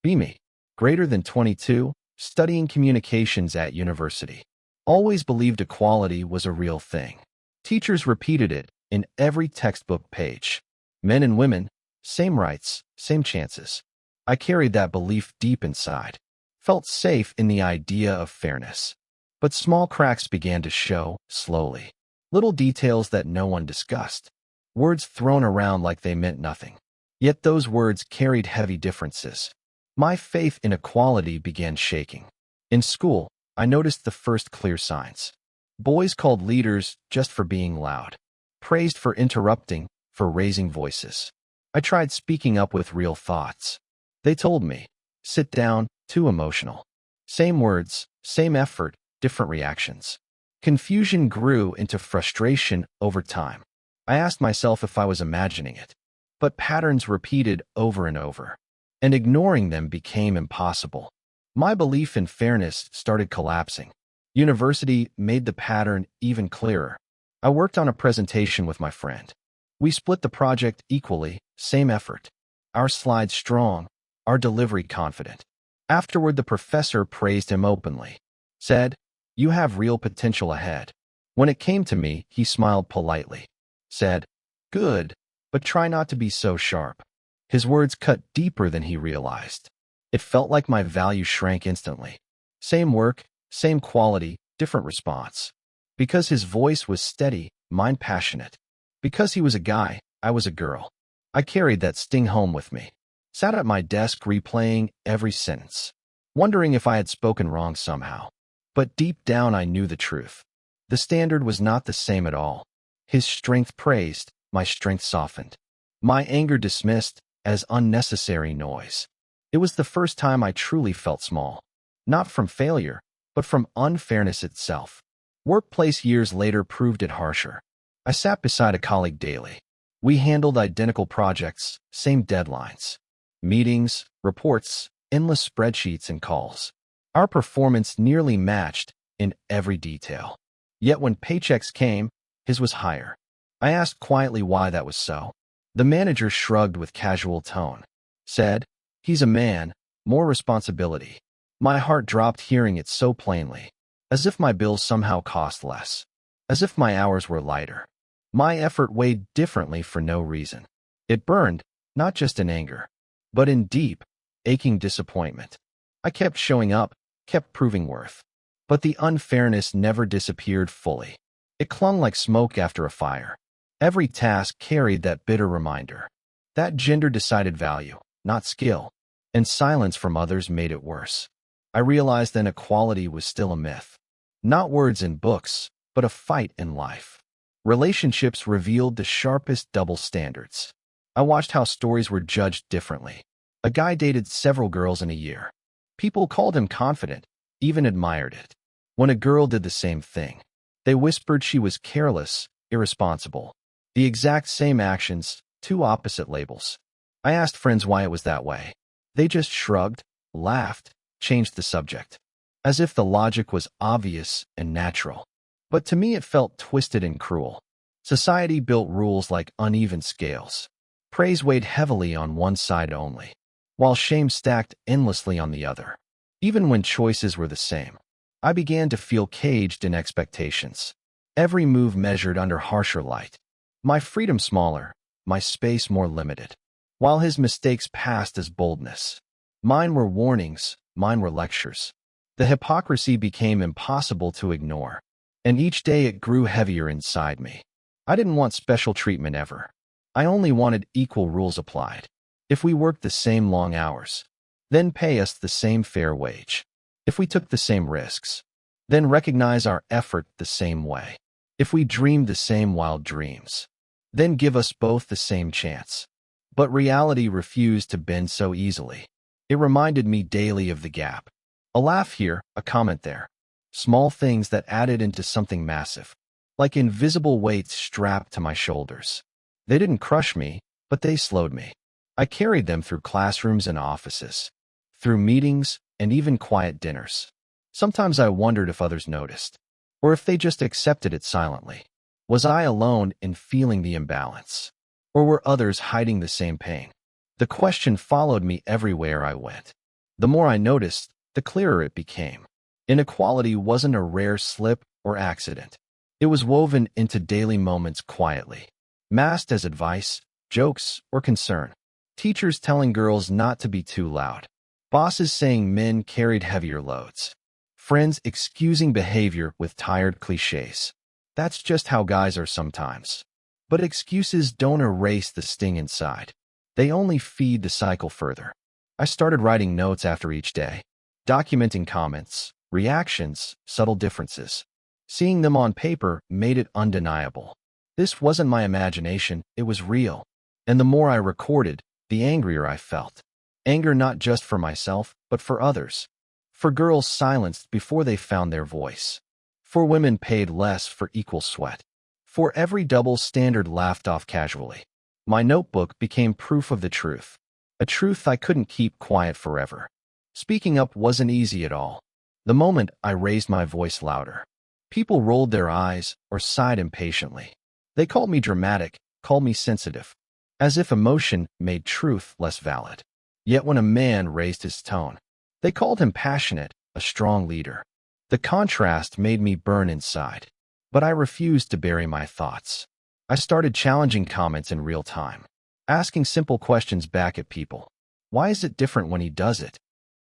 Me. Greater than 22, studying communications at university. Always believed equality was a real thing. Teachers repeated it in every textbook page. Men and women, same rights, same chances. I carried that belief deep inside. Felt safe in the idea of fairness. But small cracks began to show, slowly. Little details that no one discussed. Words thrown around like they meant nothing. Yet those words carried heavy differences. My faith in equality began shaking. In school, I noticed the first clear signs. Boys called leaders just for being loud. Praised for interrupting, for raising voices. I tried speaking up with real thoughts. They told me, sit down, too emotional. Same words, same effort, different reactions. Confusion grew into frustration over time. I asked myself if I was imagining it. But patterns repeated over and over. And ignoring them became impossible. My belief in fairness started collapsing. University made the pattern even clearer. I worked on a presentation with my friend. We split the project equally, same effort. Our slides strong, our delivery confident. Afterward, the professor praised him openly. Said, "You have real potential ahead." When it came to me, he smiled politely. Said, "Good, but try not to be so sharp." His words cut deeper than he realized. It felt like my value shrank instantly. Same work, same quality, different response. Because his voice was steady, mine passionate. Because he was a guy, I was a girl. I carried that sting home with me. Sat at my desk replaying every sentence, wondering if I had spoken wrong somehow. But deep down I knew the truth. The standard was not the same at all. His strength praised, my strength softened. My anger dismissed as unnecessary noise. It was the first time I truly felt small. Not from failure, but from unfairness itself. Workplace years later proved it harsher. I sat beside a colleague daily. We handled identical projects, same deadlines. Meetings, reports, endless spreadsheets and calls. Our performance nearly matched in every detail. Yet when paychecks came, his was higher. I asked quietly why that was so. The manager shrugged with casual tone. Said, "He's a man, more responsibility." My heart dropped hearing it so plainly. As if my bills somehow cost less. As if my hours were lighter. My effort weighed differently for no reason. It burned, not just in anger, but in deep, aching disappointment. I kept showing up, kept proving worth. But the unfairness never disappeared fully. It clung like smoke after a fire. Every task carried that bitter reminder. That gender-decided value, not skill, and silence from others made it worse. I realized then equality was still a myth. Not words in books, but a fight in life. Relationships revealed the sharpest double standards. I watched how stories were judged differently. A guy dated several girls in a year. People called him confident, even admired it. When a girl did the same thing, they whispered she was careless, irresponsible. The exact same actions, two opposite labels. I asked friends why it was that way. They just shrugged, laughed, changed the subject. As if the logic was obvious and natural. But to me it felt twisted and cruel. Society built rules like uneven scales. Praise weighed heavily on one side only, while shame stacked endlessly on the other. Even when choices were the same, I began to feel caged in expectations. Every move measured under harsher light. My freedom smaller, my space more limited. While his mistakes passed as boldness. Mine were warnings, mine were lectures. The hypocrisy became impossible to ignore. And each day it grew heavier inside me. I didn't want special treatment ever. I only wanted equal rules applied. If we worked the same long hours, then pay us the same fair wage. If we took the same risks, then recognize our effort the same way. If we dreamed the same wild dreams, then give us both the same chance. But reality refused to bend so easily. It reminded me daily of the gap. A laugh here, a comment there. Small things that added into something massive. Like invisible weights strapped to my shoulders. They didn't crush me, but they slowed me. I carried them through classrooms and offices. Through meetings and even quiet dinners. Sometimes I wondered if others noticed. Or if they just accepted it silently. Was I alone in feeling the imbalance? Or were others hiding the same pain? The question followed me everywhere I went. The more I noticed, the clearer it became. Inequality wasn't a rare slip or accident. It was woven into daily moments quietly, masked as advice, jokes, or concern. Teachers telling girls not to be too loud. Bosses saying men carried heavier loads. Friends excusing behavior with tired cliches. That's just how guys are sometimes. But excuses don't erase the sting inside. They only feed the cycle further. I started writing notes after each day, documenting comments, reactions, subtle differences. Seeing them on paper made it undeniable. This wasn't my imagination, it was real. And the more I recorded, the angrier I felt. Anger not just for myself, but for others. For girls silenced before they found their voice. For women paid less for equal sweat. For every double standard laughed off casually. My notebook became proof of the truth. A truth I couldn't keep quiet forever. Speaking up wasn't easy at all. The moment I raised my voice louder, people rolled their eyes or sighed impatiently. They called me dramatic, called me sensitive, as if emotion made truth less valid. Yet when a man raised his tone, they called him passionate, a strong leader. The contrast made me burn inside. But I refused to bury my thoughts. I started challenging comments in real time, asking simple questions back at people. Why is it different when he does it?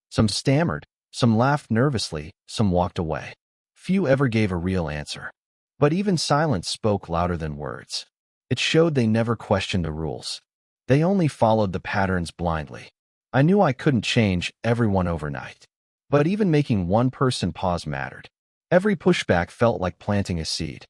Some stammered, some laughed nervously, some walked away. Few ever gave a real answer. But even silence spoke louder than words. It showed they never questioned the rules. They only followed the patterns blindly. I knew I couldn't change everyone overnight. But even making one person pause mattered. Every pushback felt like planting a seed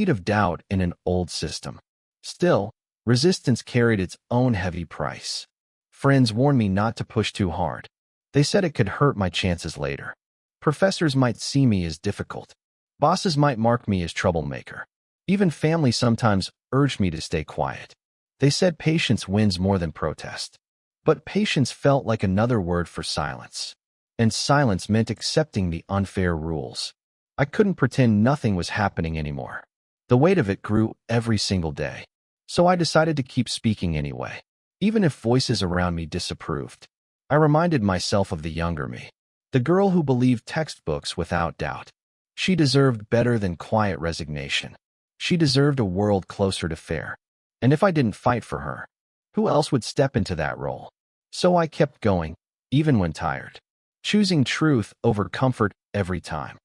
of doubt in an old system. Still, resistance carried its own heavy price. Friends warned me not to push too hard. They said it could hurt my chances later. Professors might see me as difficult. Bosses might mark me as troublemaker. Even family sometimes urged me to stay quiet. They said patience wins more than protest. But patience felt like another word for silence. And silence meant accepting the unfair rules. I couldn't pretend nothing was happening anymore. The weight of it grew every single day. So I decided to keep speaking anyway, even if voices around me disapproved. I reminded myself of the younger me, the girl who believed textbooks without doubt. She deserved better than quiet resignation. She deserved a world closer to fair. And if I didn't fight for her, who else would step into that role? So I kept going, even when tired, choosing truth over comfort every time.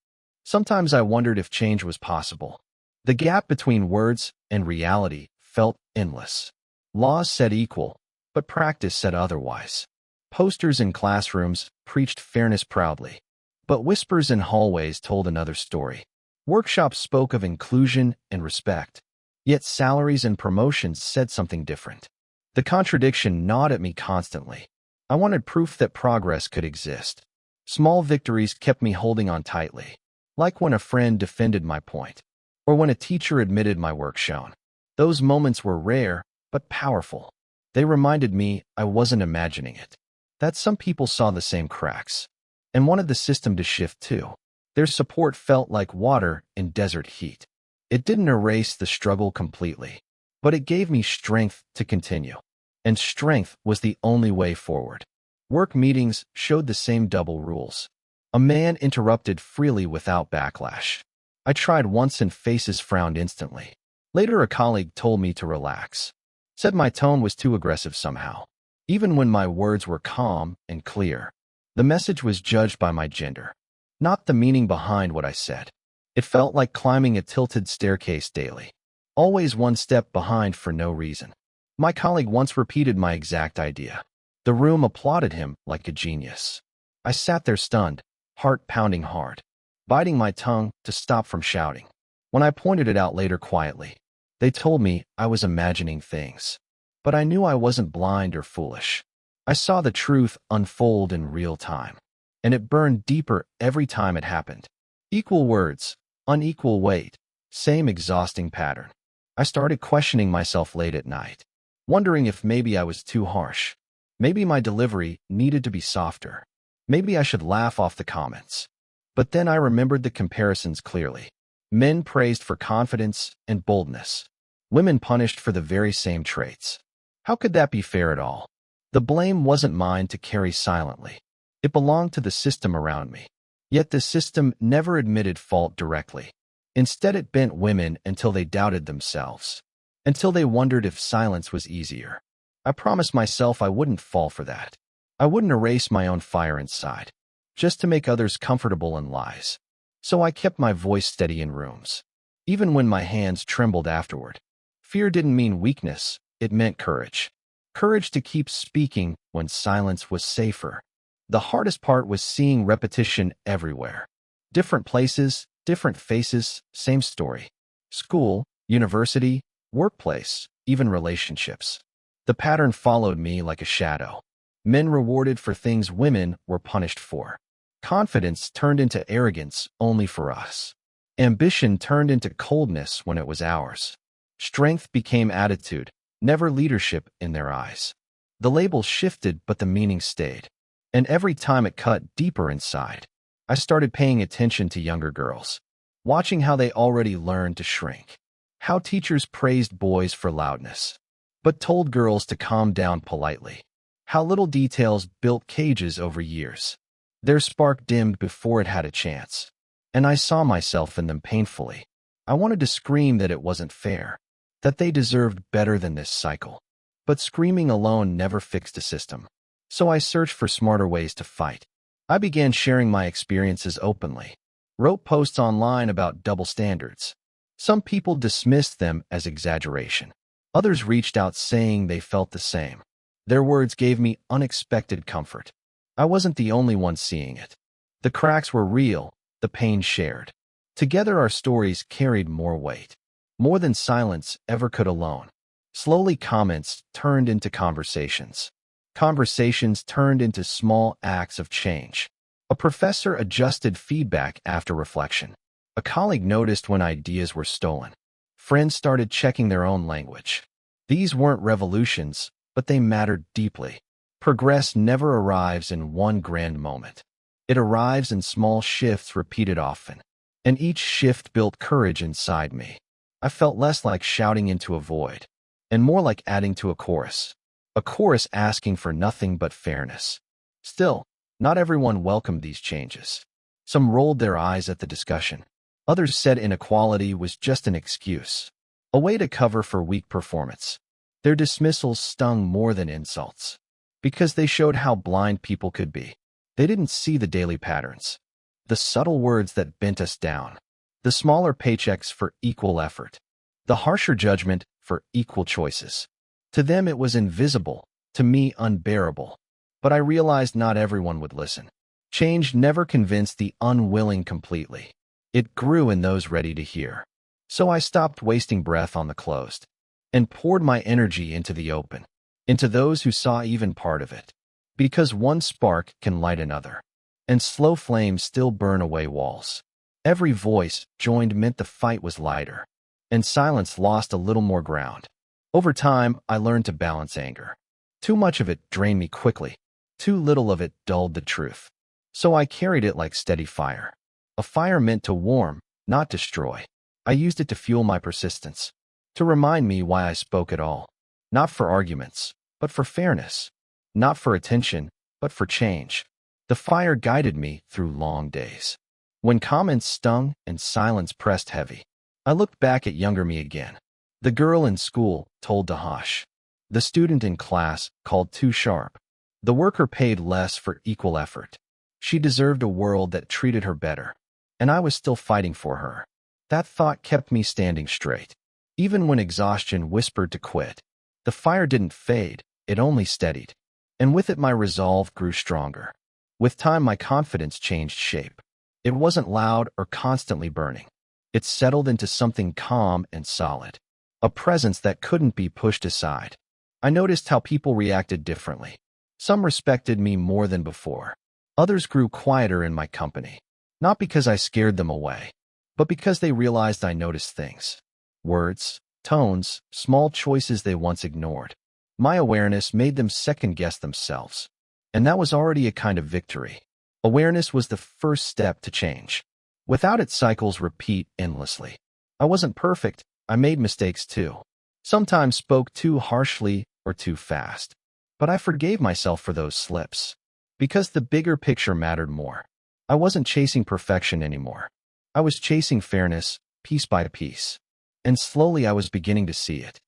Sometimes I wondered if change was possible. The gap between words and reality felt endless. Laws said equal, but practice said otherwise. Posters in classrooms preached fairness proudly, but whispers in hallways told another story. Workshops spoke of inclusion and respect, yet salaries and promotions said something different. The contradiction gnawed at me constantly. I wanted proof that progress could exist. Small victories kept me holding on tightly, like when a friend defended my point, or when a teacher admitted my work shone. Those moments were rare, but powerful. They reminded me I wasn't imagining it, that some people saw the same cracks, and wanted the system to shift too. Their support felt like water in desert heat. It didn't erase the struggle completely, but it gave me strength to continue. And strength was the only way forward. Work meetings showed the same double rules. A man interrupted freely without backlash. I tried once and faces frowned instantly. Later, a colleague told me to relax, said my tone was too aggressive somehow. Even when my words were calm and clear, the message was judged by my gender, not the meaning behind what I said. It felt like climbing a tilted staircase daily, always one step behind for no reason. My colleague once repeated my exact idea. The room applauded him like a genius. I sat there stunned, heart pounding hard, biting my tongue to stop from shouting. When I pointed it out later quietly, they told me I was imagining things. But I knew I wasn't blind or foolish. I saw the truth unfold in real time, and it burned deeper every time it happened. Equal words, unequal weight, same exhausting pattern. I started questioning myself late at night, wondering if maybe I was too harsh. Maybe my delivery needed to be softer. Maybe I should laugh off the comments. But then I remembered the comparisons clearly. Men praised for confidence and boldness. Women punished for the very same traits. How could that be fair at all? The blame wasn't mine to carry silently. It belonged to the system around me. Yet the system never admitted fault directly. Instead, it bent women until they doubted themselves, until they wondered if silence was easier. I promised myself I wouldn't fall for that. I wouldn't erase my own fire inside, just to make others comfortable in lies. So I kept my voice steady in rooms, even when my hands trembled afterward. Fear didn't mean weakness, it meant courage. Courage to keep speaking when silence was safer. The hardest part was seeing repetition everywhere. Different places, different faces, same story. School, university, workplace, even relationships. The pattern followed me like a shadow. Men rewarded for things women were punished for. Confidence turned into arrogance only for us. Ambition turned into coldness when it was ours. Strength became attitude, never leadership in their eyes. The labels shifted, but the meaning stayed. And every time it cut deeper inside, I started paying attention to younger girls, watching how they already learned to shrink, how teachers praised boys for loudness, but told girls to calm down politely, how little details built cages over years. Their spark dimmed before it had a chance, and I saw myself in them painfully. I wanted to scream that it wasn't fair, that they deserved better than this cycle. But screaming alone never fixed a system. So I searched for smarter ways to fight. I began sharing my experiences openly, wrote posts online about double standards. Some people dismissed them as exaggeration. Others reached out saying they felt the same. Their words gave me unexpected comfort. I wasn't the only one seeing it. The cracks were real, the pain shared. Together our stories carried more weight, more than silence ever could alone. Slowly comments turned into conversations. Conversations turned into small acts of change. A professor adjusted feedback after reflection. A colleague noticed when ideas were stolen. Friends started checking their own language. These weren't revolutions, but they mattered deeply. Progress never arrives in one grand moment. It arrives in small shifts repeated often. And each shift built courage inside me. I felt less like shouting into a void, and more like adding to a chorus asking for nothing but fairness. Still, not everyone welcomed these changes. Some rolled their eyes at the discussion. Others said inequality was just an excuse, a way to cover for weak performance. Their dismissals stung more than insults, because they showed how blind people could be. They didn't see the daily patterns, the subtle words that bent us down, the smaller paychecks for equal effort, the harsher judgment for equal choices. To them it was invisible, to me unbearable. But I realized not everyone would listen. Change never convinced the unwilling completely. It grew in those ready to hear. So I stopped wasting breath on the closed, and poured my energy into the open, into those who saw even part of it. Because one spark can light another, and slow flames still burn away walls. Every voice joined meant the fight was lighter, and silence lost a little more ground. Over time, I learned to balance anger. Too much of it drained me quickly. Too little of it dulled the truth. So I carried it like steady fire. A fire meant to warm, not destroy. I used it to fuel my persistence, to remind me why I spoke at all. Not for arguments, but for fairness. Not for attention, but for change. The fire guided me through long days. When comments stung and silence pressed heavy, I looked back at younger me again. The girl in school told to hush. The student in class called too sharp. The worker paid less for equal effort. She deserved a world that treated her better. And I was still fighting for her. That thought kept me standing straight. Even when exhaustion whispered to quit, the fire didn't fade, it only steadied. And with it my resolve grew stronger. With time my confidence changed shape. It wasn't loud or constantly burning. It settled into something calm and solid. A presence that couldn't be pushed aside. I noticed how people reacted differently. Some respected me more than before. Others grew quieter in my company. Not because I scared them away, but because they realized I noticed things. Words, tones, small choices they once ignored. My awareness made them second-guess themselves. And that was already a kind of victory. Awareness was the first step to change. Without it, cycles repeat endlessly. I wasn't perfect. I made mistakes too. Sometimes spoke too harshly or too fast. But I forgave myself for those slips. Because the bigger picture mattered more. I wasn't chasing perfection anymore. I was chasing fairness, piece by piece. And slowly I was beginning to see it.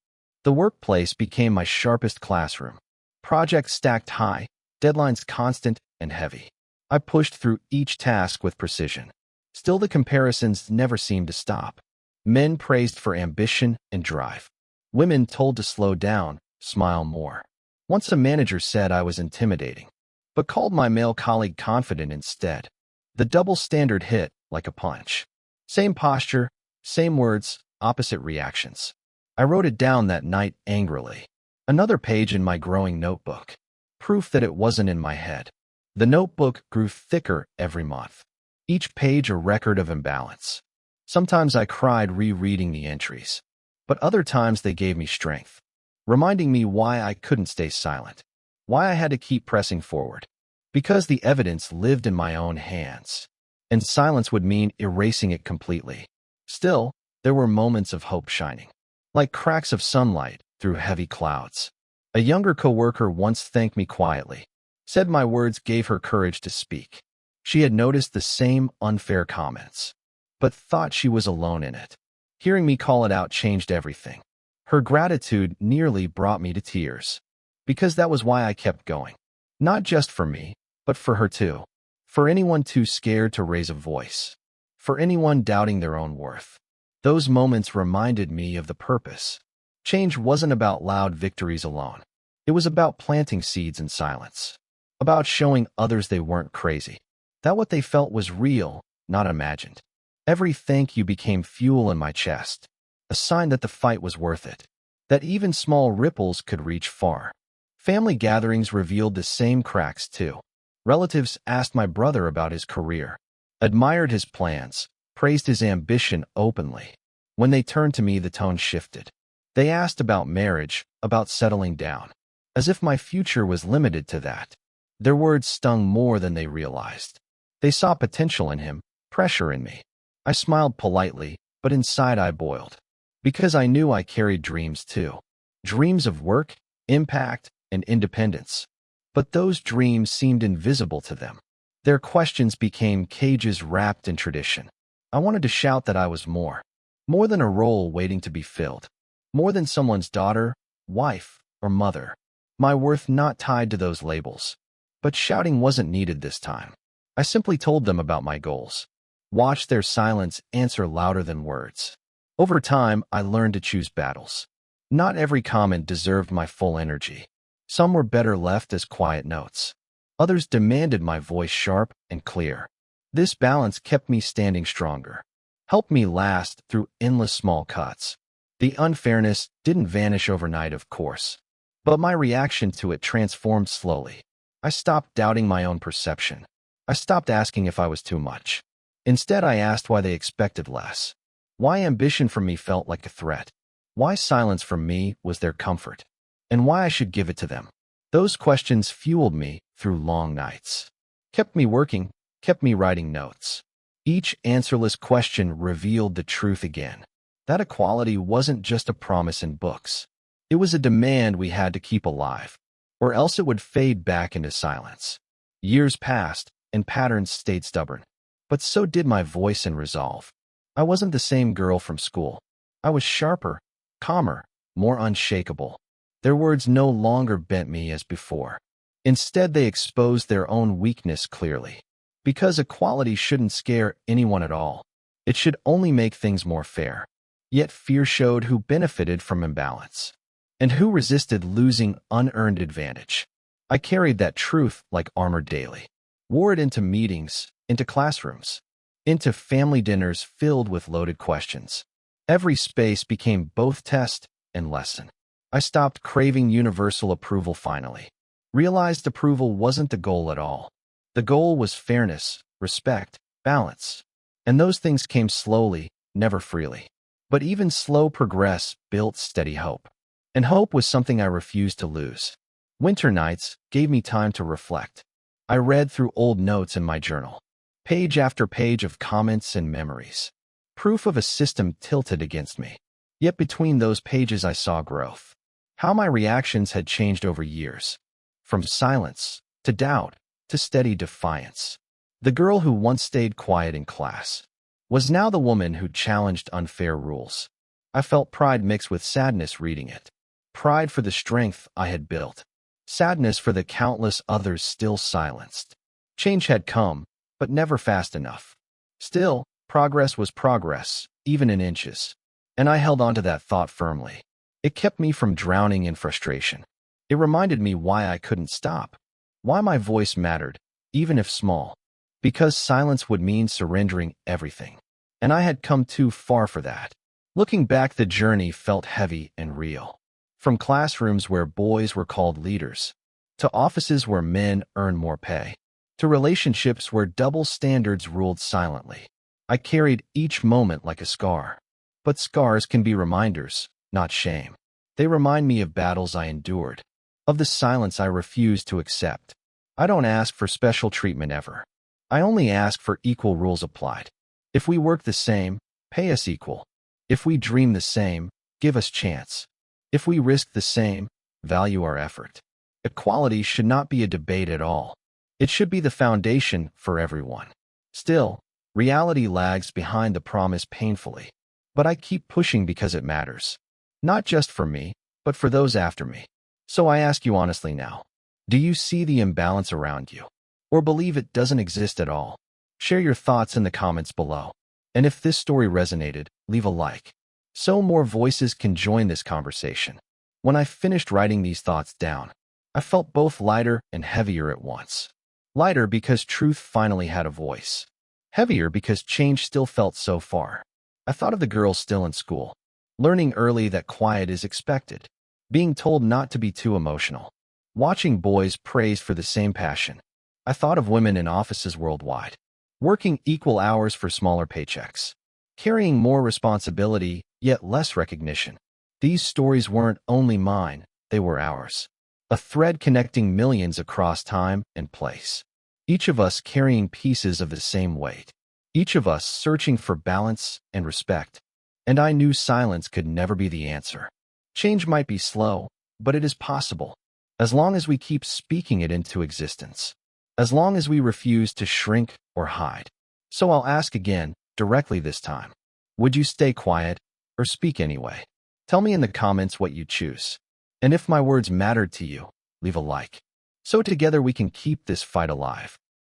The workplace became my sharpest classroom. Projects stacked high, deadlines constant and heavy. I pushed through each task with precision. Still, the comparisons never seemed to stop. Men praised for ambition and drive. Women told to slow down, smile more. Once a manager said I was intimidating, but called my male colleague confident instead. The double standard hit like a punch. Same posture, same words, opposite reactions. I wrote it down that night angrily. Another page in my growing notebook. Proof that it wasn't in my head. The notebook grew thicker every month. Each page a record of imbalance. Sometimes I cried rereading the entries, but other times they gave me strength, reminding me why I couldn't stay silent, why I had to keep pressing forward. Because the evidence lived in my own hands, and silence would mean erasing it completely. Still, there were moments of hope shining, like cracks of sunlight through heavy clouds. A younger coworker once thanked me quietly, said my words gave her courage to speak. She had noticed the same unfair comments, but thought she was alone in it. Hearing me call it out changed everything. Her gratitude nearly brought me to tears, because that was why I kept going. Not just for me, but for her too. For anyone too scared to raise a voice. For anyone doubting their own worth. Those moments reminded me of the purpose. Change wasn't about loud victories alone. It was about planting seeds in silence. About showing others they weren't crazy. That what they felt was real, not imagined. Every thank you became fuel in my chest. A sign that the fight was worth it. That even small ripples could reach far. Family gatherings revealed the same cracks too. Relatives asked my brother about his career, admired his plans, praised his ambition openly. When they turned to me, the tone shifted. They asked about marriage, about settling down, as if my future was limited to that. Their words stung more than they realized. They saw potential in him, pressure in me. I smiled politely, but inside I boiled. Because I knew I carried dreams too. Dreams of work, impact, and independence. But those dreams seemed invisible to them. Their questions became cages wrapped in tradition. I wanted to shout that I was more. More than a role waiting to be filled. More than someone's daughter, wife, or mother. My worth not tied to those labels. But shouting wasn't needed this time. I simply told them about my goals. Watched their silence answer louder than words. Over time, I learned to choose battles. Not every comment deserved my full energy. Some were better left as quiet notes. Others demanded my voice sharp and clear. This balance kept me standing stronger. Helped me last through endless small cuts. The unfairness didn't vanish overnight, of course. But my reaction to it transformed slowly. I stopped doubting my own perception. I stopped asking if I was too much. Instead, I asked why they expected less. Why ambition from me felt like a threat. Why silence from me was their comfort. And why I should give it to them. Those questions fueled me through long nights. Kept me working, kept me writing notes. Each answerless question revealed the truth again. That equality wasn't just a promise in books. It was a demand we had to keep alive, or else it would fade back into silence. Years passed, and patterns stayed stubborn. But so did my voice and resolve. I wasn't the same girl from school. I was sharper, calmer, more unshakable. Their words no longer bent me as before. Instead, they exposed their own weakness clearly. Because equality shouldn't scare anyone at all. It should only make things more fair. Yet fear showed who benefited from imbalance, and who resisted losing unearned advantage. I carried that truth like armor daily. Wore it into meetings, into classrooms, into family dinners filled with loaded questions. Every space became both test and lesson. I stopped craving universal approval finally. Realized approval wasn't the goal at all. The goal was fairness, respect, balance. And those things came slowly, never freely. But even slow progress built steady hope. And hope was something I refused to lose. Winter nights gave me time to reflect. I read through old notes in my journal. Page after page of comments and memories. Proof of a system tilted against me. Yet between those pages I saw growth. How my reactions had changed over years. From silence, to doubt, to steady defiance. The girl who once stayed quiet in class was now the woman who challenged unfair rules. I felt pride mixed with sadness reading it. Pride for the strength I had built. Sadness for the countless others still silenced. Change had come, but never fast enough. Still, progress was progress, even in inches. And I held on to that thought firmly. It kept me from drowning in frustration. It reminded me why I couldn't stop. Why my voice mattered, even if small. Because silence would mean surrendering everything. And I had come too far for that. Looking back, the journey felt heavy and real. From classrooms where boys were called leaders, to offices where men earned more pay, to relationships where double standards ruled silently. I carried each moment like a scar. But scars can be reminders, not shame. They remind me of battles I endured, of the silence I refused to accept. I don't ask for special treatment ever. I only ask for equal rules applied. If we work the same, pay us equal. If we dream the same, give us chance. If we risk the same, value our effort. Equality should not be a debate at all. It should be the foundation for everyone. Still, reality lags behind the promise painfully. But I keep pushing because it matters. Not just for me, but for those after me. So I ask you honestly now, do you see the imbalance around you? Or believe it doesn't exist at all? Share your thoughts in the comments below. And if this story resonated, leave a like, so more voices can join this conversation. When I finished writing these thoughts down, I felt both lighter and heavier at once. Lighter because truth finally had a voice. Heavier because change still felt so far. I thought of the girls still in school, learning early that quiet is expected, being told not to be too emotional, watching boys praised for the same passion. I thought of women in offices worldwide, working equal hours for smaller paychecks, carrying more responsibility, yet less recognition. These stories weren't only mine, they were ours. A thread connecting millions across time and place. Each of us carrying pieces of the same weight. Each of us searching for balance and respect. And I knew silence could never be the answer. Change might be slow, but it is possible. As long as we keep speaking it into existence. As long as we refuse to shrink or hide. So I'll ask again, directly this time. Would you stay quiet or speak anyway? Tell me in the comments what you choose. And if my words mattered to you, leave a like. So together we can keep this fight alive.